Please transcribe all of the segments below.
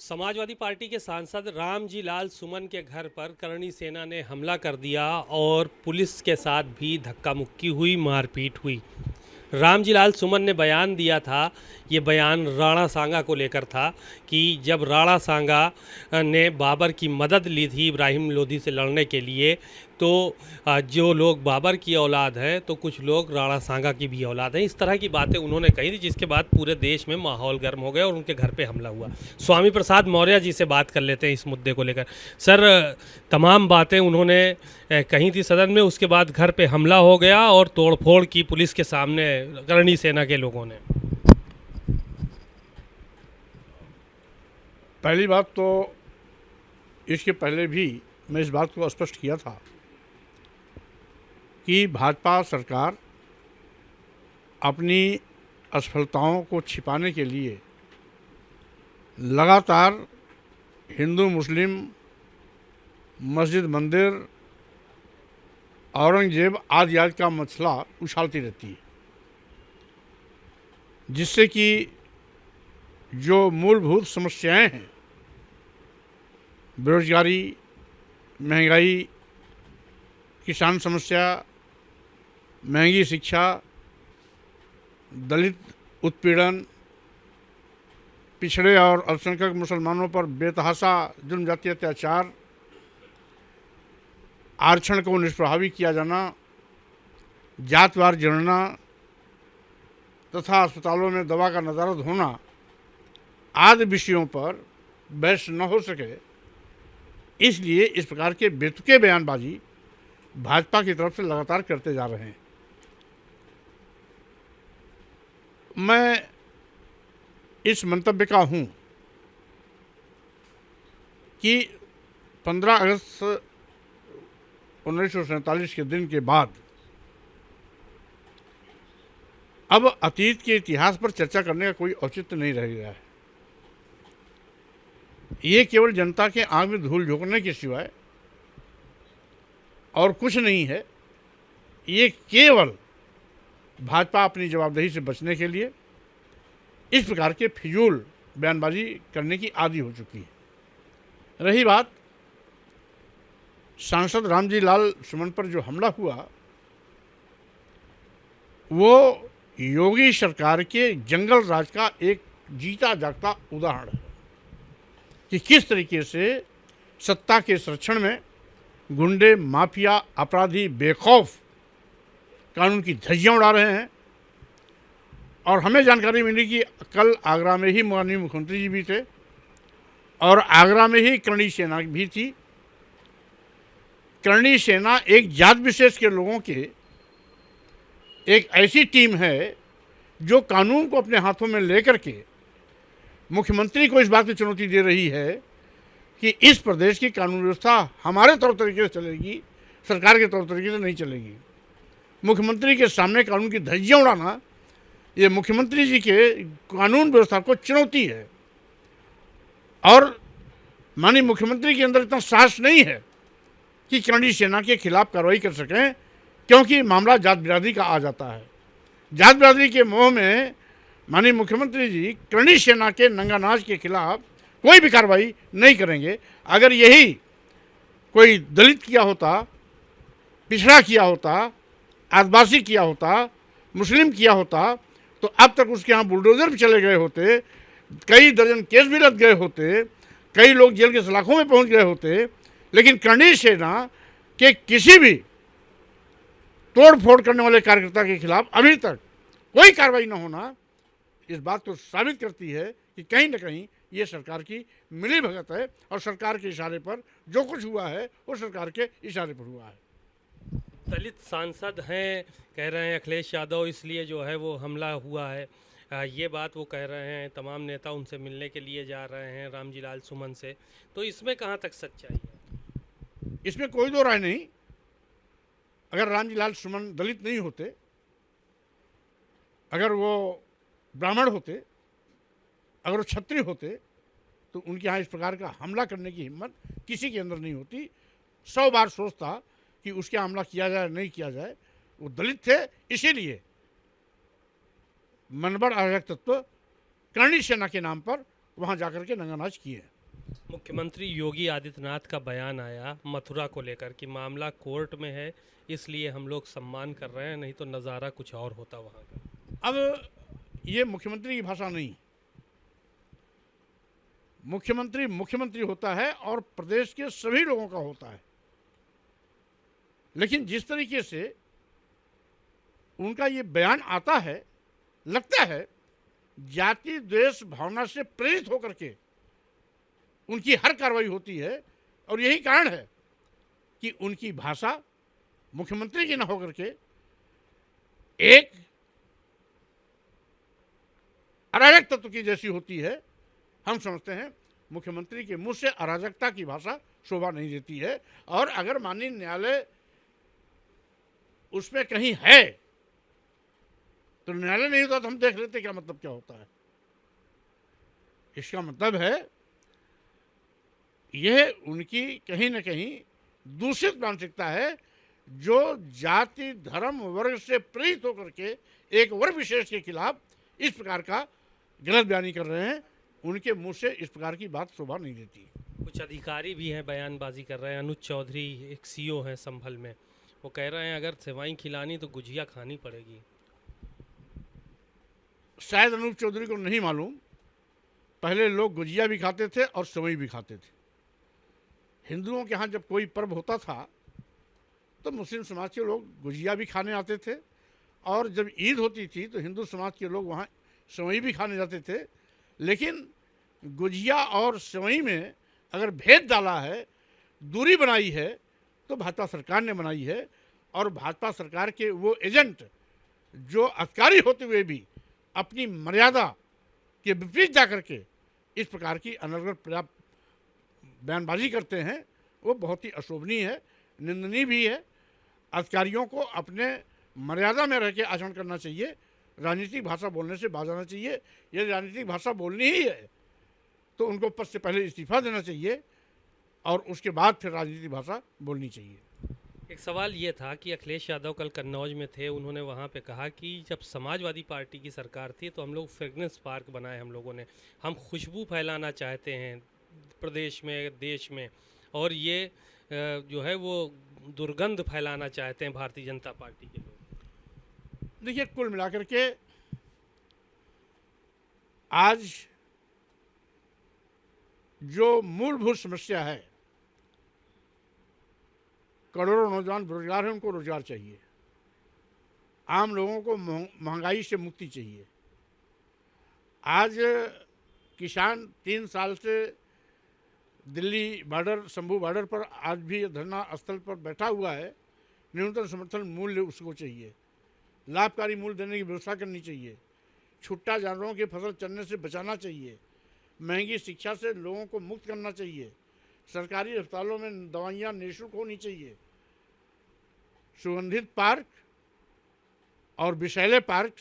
Samajwadi party के सांसद रामजी लाल सुमन के घर पर करणी सेना ने हमला कर दिया और पुलिस के साथ भी धक्का मुक्की हुई, मारपीट हुई। रामजी लाल सुमन ने बयान दिया था। ये बयान राणा सांगा को लेकर था कि जब राणा सांगा ने बाबर की मदद ली थी इब्राहिम लोधी से लड़ने के लिए, तो जो लोग बाबर की औलाद हैं तो कुछ लोग राणा सांगा की भी औलाद हैं। इस तरह की बातें उन्होंने कही थी, जिसके बाद पूरे देश में माहौल गर्म हो गया और उनके घर पे हमला हुआ। स्वामी प्रसाद मौर्य जी से बात कर लेते हैं इस मुद्दे को लेकर। सर, तमाम बातें उन्होंने कही थी सदन में, उसके बाद घर पे हमला हो गया और तोड़फोड़ की पुलिस के सामने करणी सेना के लोगों ने। पहली बात तो इसके पहले भी मैं इस बात को स्पष्ट किया था कि भाजपा सरकार अपनी असफलताओं को छिपाने के लिए लगातार हिंदू मुस्लिम, मस्जिद मंदिर, औरंगजेब आदि का मसला उछालती रहती है, जिससे कि जो मूलभूत समस्याएं हैं, बेरोजगारी, महंगाई, किसान समस्या, महंगी शिक्षा, दलित उत्पीड़न, पिछड़े और अल्पसंख्यक मुसलमानों पर बेतहाशा जुल्म जातीय अत्याचार, आरक्षण को निष्प्रभावी किया जाना, जातवार जनगणना तथा अस्पतालों में दवा का नदारद होना आदि विषयों पर बहस न हो सके, इसलिए इस प्रकार के बेतुके बयानबाजी भाजपा की तरफ से लगातार करते जा रहे हैं। मैं इस मंतव्य का हूं कि 15 अगस्त 1947 के दिन के बाद अब अतीत के इतिहास पर चर्चा करने का कोई औचित्य नहीं रह गया है। ये केवल जनता के आंख में धूल झोंकने के सिवाय और कुछ नहीं है। ये केवल भाजपा अपनी जवाबदेही से बचने के लिए इस प्रकार के फिजूल बयानबाजी करने की आदी हो चुकी है। रही बात सांसद रामजी लाल सुमन पर जो हमला हुआ, वो योगी सरकार के जंगल राज का एक जीता जागता उदाहरण है कि किस तरीके से सत्ता के संरक्षण में गुंडे, माफिया, अपराधी बेखौफ कानून की धज्जियां उड़ा रहे हैं। और हमें जानकारी मिली कि कल आगरा में ही माननीय मुख्यमंत्री जी भी थे और आगरा में ही करणी सेना भी थी। करणी सेना एक जात विशेष के लोगों के एक ऐसी टीम है जो कानून को अपने हाथों में लेकर के मुख्यमंत्री को इस बात की चुनौती दे रही है कि इस प्रदेश की कानून व्यवस्था हमारे तौर तरीके से चलेगी, सरकार के तौर तरीके से नहीं चलेगी। मुख्यमंत्री के सामने कानून की धज्जियां उड़ाना ये मुख्यमंत्री जी के कानून व्यवस्था को चुनौती है। और माननीय मुख्यमंत्री के अंदर इतना साहस नहीं है कि करणी सेना के खिलाफ कार्रवाई कर सकें, क्योंकि मामला जात बिरादरी का आ जाता है। जात बिरादरी के मोह में माननीय मुख्यमंत्री जी करणी सेना के नंगानाज के खिलाफ कोई भी कार्रवाई नहीं करेंगे। अगर यही कोई दलित किया होता, पिछड़ा किया होता, आदिवासी किया होता, मुस्लिम किया होता, तो अब तक उसके यहाँ बुलडोजर भी चले गए होते, कई दर्जन केस भी लग गए होते, कई लोग जेल के सलाखों में पहुंच गए होते। लेकिन करणी सेना के किसी भी तोड़ फोड़ करने वाले कार्यकर्ता के खिलाफ अभी तक कोई कार्रवाई न होना इस बात को साबित करती है कि कहीं न कहीं ये सरकार की मिली भगत है और सरकार के इशारे पर जो कुछ हुआ है वो सरकार के इशारे पर हुआ है। दलित सांसद हैं, कह रहे हैं अखिलेश यादव, इसलिए जो है वो हमला हुआ है। ये बात वो कह रहे हैं। तमाम नेता उनसे मिलने के लिए जा रहे हैं रामजी लाल सुमन से, तो इसमें कहाँ तक सच्चाई है? इसमें कोई दो राय नहीं। अगर रामजी लाल सुमन दलित नहीं होते, अगर वो ब्राह्मण होते, अगर वो क्षत्रिय होते, तो उनके यहाँ इस प्रकार का हमला करने की हिम्मत किसी के अंदर नहीं होती। 100 बार सोचता कि उसके हमला किया जाए नहीं किया जाए। वो दलित थे, इसीलिए मनबड़ अराजक तत्व करणी सेना के नाम पर वहाँ जाकर के नंगानाज किए। मुख्यमंत्री योगी आदित्यनाथ का बयान आया मथुरा को लेकर कि मामला कोर्ट में है, इसलिए हम लोग सम्मान कर रहे हैं, नहीं तो नज़ारा कुछ और होता वहाँ का। अब ये मुख्यमंत्री की भाषा नहीं, मुख्यमंत्री मुख्यमंत्री होता है और प्रदेश के सभी लोगों का होता है। लेकिन जिस तरीके से उनका ये बयान आता है, लगता है जाति द्वेष भावना से प्रेरित होकर के उनकी हर कार्रवाई होती है। और यही कारण है कि उनकी भाषा मुख्यमंत्री की न होकर के एक अराजक तत्व की जैसी होती है। हम समझते हैं मुख्यमंत्री के मुंह से अराजकता की भाषा शोभा नहीं देती है। और अगर माननीय न्यायालय उसमें कहीं है तो न्यायालय नहीं होता तो हम देख लेते क्या मतलब क्या होता है। इसका मतलब है यह उनकी कहीं ना कहीं दूषित मानसिकता है, जो जाति धर्म वर्ग से प्रेरित होकर के एक वर्ग विशेष के खिलाफ इस प्रकार का गलत बयानी कर रहे हैं। उनके मुंह से इस प्रकार की बात शोभा नहीं देती। कुछ अधिकारी भी हैं बयानबाजी कर रहे हैं। अनुज चौधरी एक सीओ हैं संभल में, वो कह रहे हैं अगर सेवाई खिलानी तो गुजिया खानी पड़ेगी। शायद अनूप चौधरी को नहीं मालूम, पहले लोग गुजिया भी खाते थे और सेवई भी खाते थे। हिंदुओं के यहाँ जब कोई पर्व होता था तो मुस्लिम समाज के लोग गुजिया भी खाने आते थे, और जब ईद होती थी तो हिंदू समाज के लोग वहाँ सेवई भी खाने जाते थे। लेकिन गुजिया और सेवई में अगर भेद डाला है, दूरी बनाई है, तो भाजपा सरकार ने बनाई है। और भाजपा सरकार के वो एजेंट जो अधिकारी होते हुए भी अपनी मर्यादा के विपरीत जाकर के इस प्रकार की अनर्गल पर्याप्त बयानबाजी करते हैं, वो बहुत ही अशोभनीय है, निंदनीय भी है। अधिकारियों को अपने मर्यादा में रह के आचरण करना चाहिए, राजनीतिक भाषा बोलने से बाज आना चाहिए। यदि राजनीतिक भाषा बोलनी ही है तो उनको पद से पहले इस्तीफा देना चाहिए और उसके बाद फिर राजनीतिक भाषा बोलनी चाहिए। एक सवाल ये था कि अखिलेश यादव कल कन्नौज में थे, उन्होंने वहाँ पे कहा कि जब समाजवादी पार्टी की सरकार थी तो हम लोग फ्रेगनेंस पार्क बनाए, हम लोगों ने, हम खुशबू फैलाना चाहते हैं प्रदेश में देश में, और ये जो है वो दुर्गंध फैलाना चाहते हैं भारतीय जनता पार्टी के लोग। देखिए, कुल मिलाकर के आज जो मूलभूत समस्या है, करोड़ों नौजवान बेरोजगार हैं, उनको रोजगार चाहिए। आम लोगों को महंगाई से मुक्ति चाहिए। आज किसान 3 साल से दिल्ली बॉर्डर, शंभू बॉर्डर पर आज भी धरना स्थल पर बैठा हुआ है। न्यूनतम समर्थन मूल्य उसको चाहिए, लाभकारी मूल्य देने की व्यवस्था करनी चाहिए, छुट्टा जानवरों की फसल चरने से बचाना चाहिए, महंगी शिक्षा से लोगों को मुक्त करना चाहिए, सरकारी अस्पतालों में दवाइयाँ निःशुल्क होनी चाहिए, सुगंधित पार्क और विषैले पार्क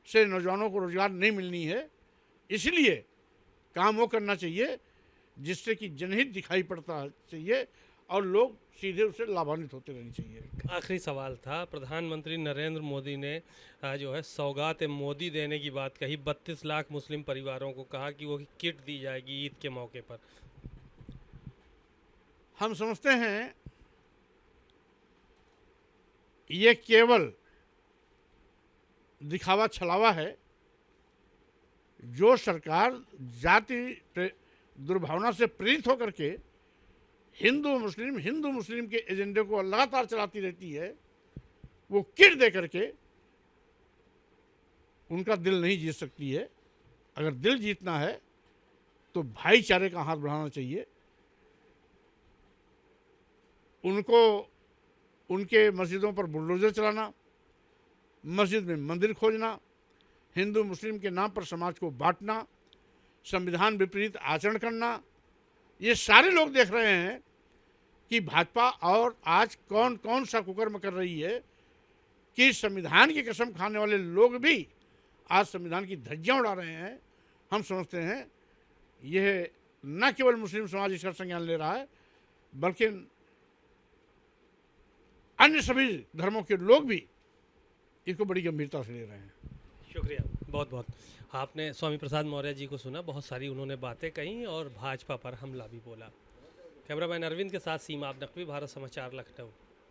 से नौजवानों को रोजगार नहीं मिलनी है। इसलिए काम वो करना चाहिए जिससे कि जनहित दिखाई पड़ता चाहिए और लोग सीधे उससे लाभान्वित होते रहने चाहिए। आखिरी सवाल था, प्रधानमंत्री नरेंद्र मोदी ने जो है सौगात मोदी देने की बात कही, 32 लाख मुस्लिम परिवारों को कहा कि वो किट दी जाएगी ईद के मौके पर। हम समझते हैं ये केवल दिखावा छलावा है। जो सरकार जाति दुर्भावना से प्रेरित होकर के हिंदू मुस्लिम के एजेंडे को लगातार चलाती रहती है, वो किट दे करके उनका दिल नहीं जीत सकती है। अगर दिल जीतना है तो भाईचारे का हाथ बढ़ाना चाहिए। उनको उनके मस्जिदों पर बुलडोजर चलाना, मस्जिद में मंदिर खोजना, हिंदू मुस्लिम के नाम पर समाज को बांटना, संविधान विपरीत आचरण करना, ये सारे लोग देख रहे हैं कि भाजपा और आज कौन कौन सा कुकर्म कर रही है कि संविधान की कसम खाने वाले लोग भी आज संविधान की धज्जियां उड़ा रहे हैं। हम समझते हैं यह न केवल मुस्लिम समाज इसका संज्ञान ले रहा है, बल्कि अन्य सभी धर्मों के लोग भी इसको बड़ी गंभीरता से ले रहे हैं। शुक्रिया। बहुत बहुत आपने स्वामी प्रसाद मौर्य जी को सुना, बहुत सारी उन्होंने बातें कही और भाजपा पर हमला भी बोला। कैमरामैन अरविंद के साथ सीमा आप नकवी, भारत समाचार, लखनऊ।